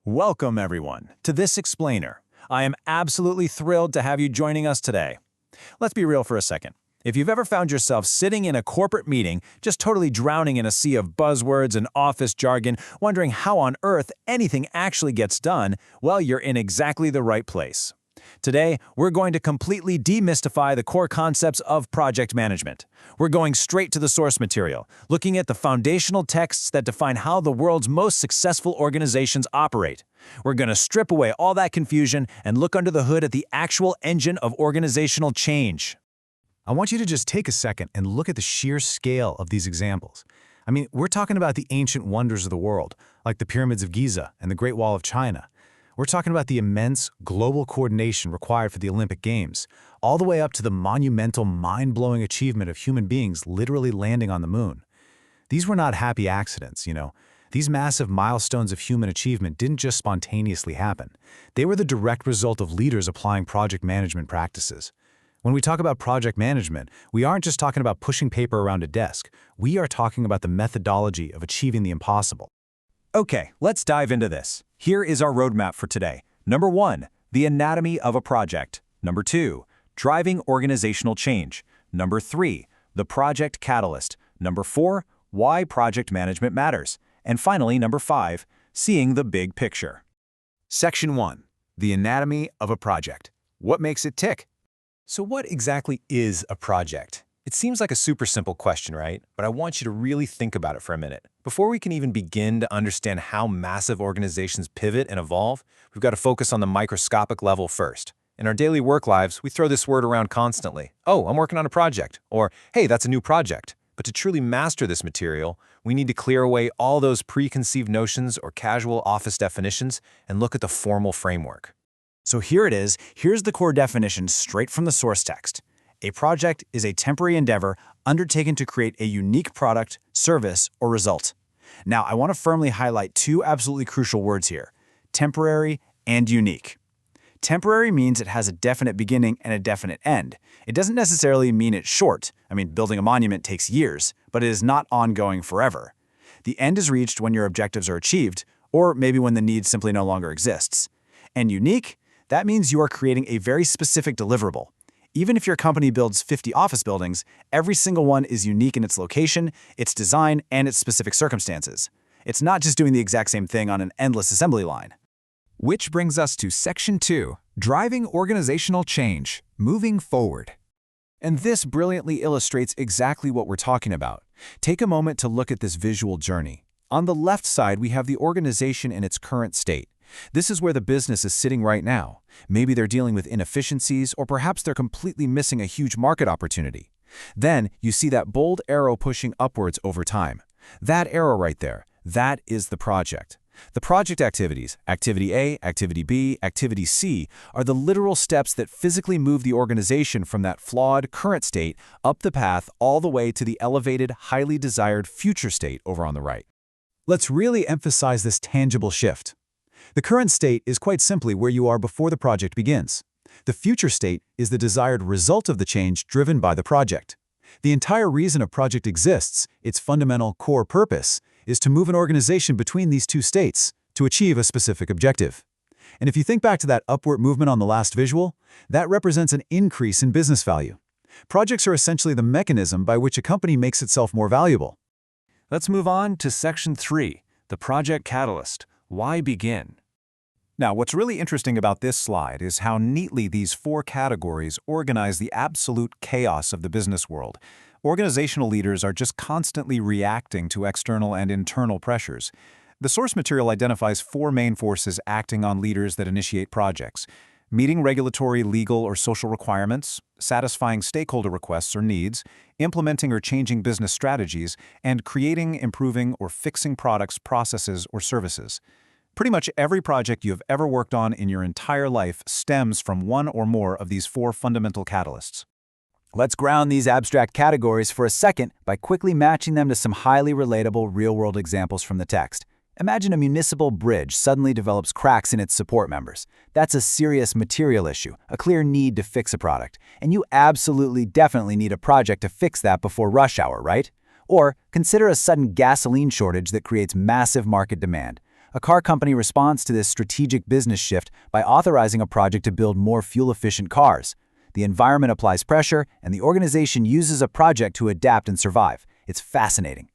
Welcome, everyone, to this explainer. I am absolutely thrilled to have you joining us today. Let's be real for a second. If you've ever found yourself sitting in a corporate meeting, just totally drowning in a sea of buzzwords and office jargon, wondering how on earth anything actually gets done, well, you're in exactly the right place. Today, we're going to completely demystify the core concepts of project management. We're going straight to the source material, looking at the foundational texts that define how the world's most successful organizations operate. We're going to strip away all that confusion and look under the hood at the actual engine of organizational change. I want you to just take a second and look at the sheer scale of these examples. I mean, we're talking about the ancient wonders of the world, like the pyramids of Giza and the Great Wall of China. We're talking about the immense global coordination required for the Olympic Games, all the way up to the monumental, mind-blowing achievement of human beings literally landing on the moon. These were not happy accidents, you know. These massive milestones of human achievement didn't just spontaneously happen. They were the direct result of leaders applying project management practices. When we talk about project management, we aren't just talking about pushing paper around a desk. We are talking about the methodology of achieving the impossible. Okay, let's dive into this. Here is our roadmap for today. Number 1, the anatomy of a project. Number 2, driving organizational change. Number 3, the project catalyst. Number 4, why project management matters. And finally, number 5, seeing the big picture. Section 1, the anatomy of a project. What makes it tick? So what exactly is a project? It seems like a super simple question, right? But I want you to really think about it for a minute. Before we can even begin to understand how massive organizations pivot and evolve, we've got to focus on the microscopic level first. In our daily work lives, we throw this word around constantly. Oh, I'm working on a project. Or, hey, that's a new project. But to truly master this material, we need to clear away all those preconceived notions or casual office definitions and look at the formal framework. So here it is. Here's the core definition straight from the source text. A project is a temporary endeavor undertaken to create a unique product, service, or result. Now, I want to firmly highlight two absolutely crucial words here: temporary and unique. Temporary means it has a definite beginning and a definite end. It doesn't necessarily mean it's short. I mean, building a monument takes years, but it is not ongoing forever. The end is reached when your objectives are achieved, or maybe when the need simply no longer exists. And unique, that means you are creating a very specific deliverable. Even if your company builds 50 office buildings, every single one is unique in its location, its design, and its specific circumstances. It's not just doing the exact same thing on an endless assembly line. Which brings us to Section 2, driving organizational change, moving forward. And this brilliantly illustrates exactly what we're talking about. Take a moment to look at this visual journey. On the left side, we have the organization in its current state. This is where the business is sitting right now. Maybe they're dealing with inefficiencies, or perhaps they're completely missing a huge market opportunity. Then you see that bold arrow pushing upwards over time. That arrow right there, that is the project. The project activities, Activity A, Activity B, Activity C, are the literal steps that physically move the organization from that flawed current state up the path all the way to the elevated, highly desired future state over on the right. Let's really emphasize this tangible shift. The current state is quite simply where you are before the project begins. The future state is the desired result of the change driven by the project. The entire reason a project exists, its fundamental core purpose, is to move an organization between these two states to achieve a specific objective. And if you think back to that upward movement on the last visual, that represents an increase in business value. Projects are essentially the mechanism by which a company makes itself more valuable. Let's move on to Section 3, the project catalyst. Why begin? Now, what's really interesting about this slide is how neatly these 4 categories organize the absolute chaos of the business world. Organizational leaders are just constantly reacting to external and internal pressures. The source material identifies 4 main forces acting on leaders that initiate projects: meeting regulatory, legal, or social requirements, satisfying stakeholder requests or needs, implementing or changing business strategies, and creating, improving, or fixing products, processes, or services. Pretty much every project you have ever worked on in your entire life stems from one or more of these 4 fundamental catalysts. Let's ground these abstract categories for a second by quickly matching them to some highly relatable real-world examples from the text. Imagine a municipal bridge suddenly develops cracks in its support members. That's a serious material issue, a clear need to fix a product, and you absolutely definitely need a project to fix that before rush hour, right? Or consider a sudden gasoline shortage that creates massive market demand. A car company responds to this strategic business shift by authorizing a project to build more fuel-efficient cars. The environment applies pressure, and the organization uses a project to adapt and survive. It's fascinating.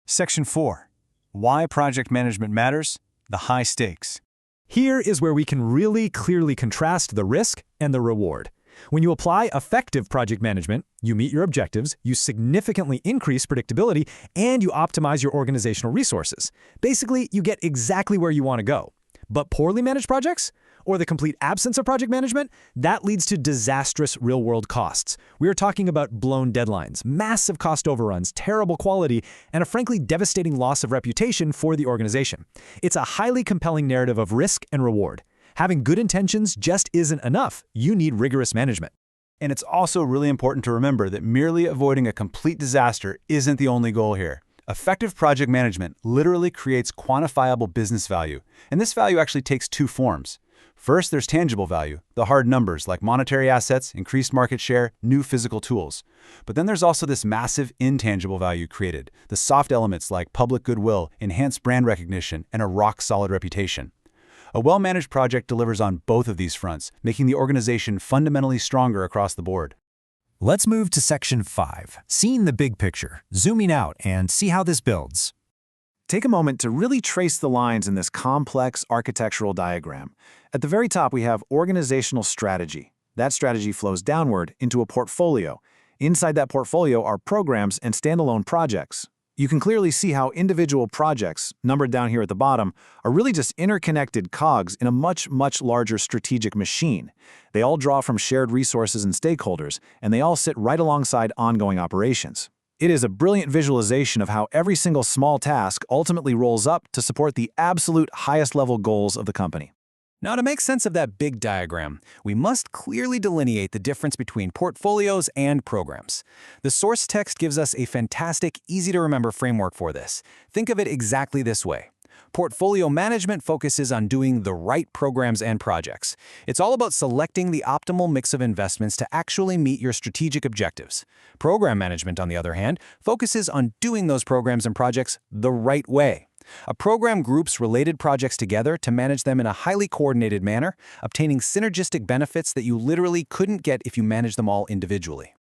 Section 4. Why project management matters: the high stakes. Here is where we can really clearly contrast the risk and the reward. When you apply effective project management, you meet your objectives, you significantly increase predictability, and you optimize your organizational resources. Basically, you get exactly where you want to go. But poorly managed projects, or the complete absence of project management, that leads to disastrous real-world costs. We are talking about blown deadlines, massive cost overruns, terrible quality, and a frankly devastating loss of reputation for the organization. It's a highly compelling narrative of risk and reward. Having good intentions just isn't enough. You need rigorous management. And it's also really important to remember that merely avoiding a complete disaster isn't the only goal here. Effective project management literally creates quantifiable business value, and this value actually takes two forms. First, there's tangible value, the hard numbers like monetary assets, increased market share, new physical tools. But then there's also this massive intangible value created, the soft elements like public goodwill, enhanced brand recognition, and a rock-solid reputation. A well-managed project delivers on both of these fronts, making the organization fundamentally stronger across the board. Let's move to Section 5, seeing the big picture, zooming out, and see how this builds. Take a moment to really trace the lines in this complex architectural diagram. At the very top, we have organizational strategy. That strategy flows downward into a portfolio. Inside that portfolio are programs and standalone projects. You can clearly see how individual projects, numbered down here at the bottom, are really just interconnected cogs in a much, much larger strategic machine. They all draw from shared resources and stakeholders, and they all sit right alongside ongoing operations. It is a brilliant visualization of how every single small task ultimately rolls up to support the absolute highest level goals of the company. Now, to make sense of that big diagram, we must clearly delineate the difference between portfolios and programs. The source text gives us a fantastic, easy-to-remember framework for this. Think of it exactly this way. Portfolio management focuses on doing the right programs and projects. It's all about selecting the optimal mix of investments to actually meet your strategic objectives. Program management, on the other hand, focuses on doing those programs and projects the right way. A program groups related projects together to manage them in a highly coordinated manner, obtaining synergistic benefits that you literally couldn't get if you managed them all individually.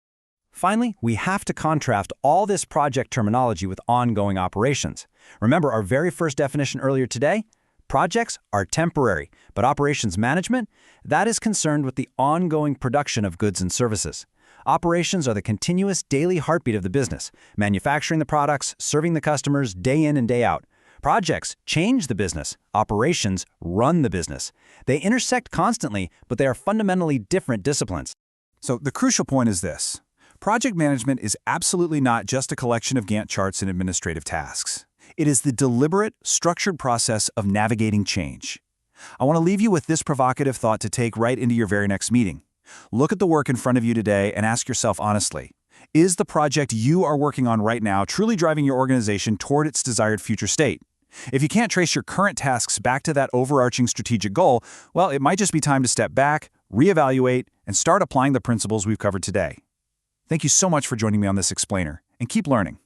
Finally, we have to contrast all this project terminology with ongoing operations. Remember our very first definition earlier today? Projects are temporary, but operations management, that is concerned with the ongoing production of goods and services. Operations are the continuous daily heartbeat of the business, manufacturing the products, serving the customers day in and day out. Projects change the business. Operations run the business. They intersect constantly, but they are fundamentally different disciplines. So the crucial point is this. Project management is absolutely not just a collection of Gantt charts and administrative tasks. It is the deliberate, structured process of navigating change. I want to leave you with this provocative thought to take right into your very next meeting. Look at the work in front of you today and ask yourself honestly, is the project you are working on right now truly driving your organization toward its desired future state? If you can't trace your current tasks back to that overarching strategic goal, well, it might just be time to step back, reevaluate, and start applying the principles we've covered today. Thank you so much for joining me on this explainer, and keep learning.